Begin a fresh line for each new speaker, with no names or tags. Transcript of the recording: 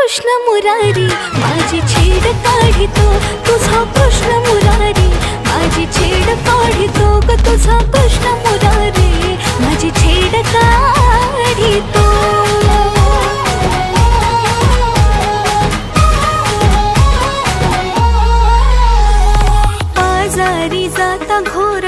कृष्ण मुरारी माझी छेड काढितो तुझा कृष्ण मुरारी माझी छेड काढितो ग तुझा कृष्ण मुरारी माझी छेड काढितो आजारी जाता घोर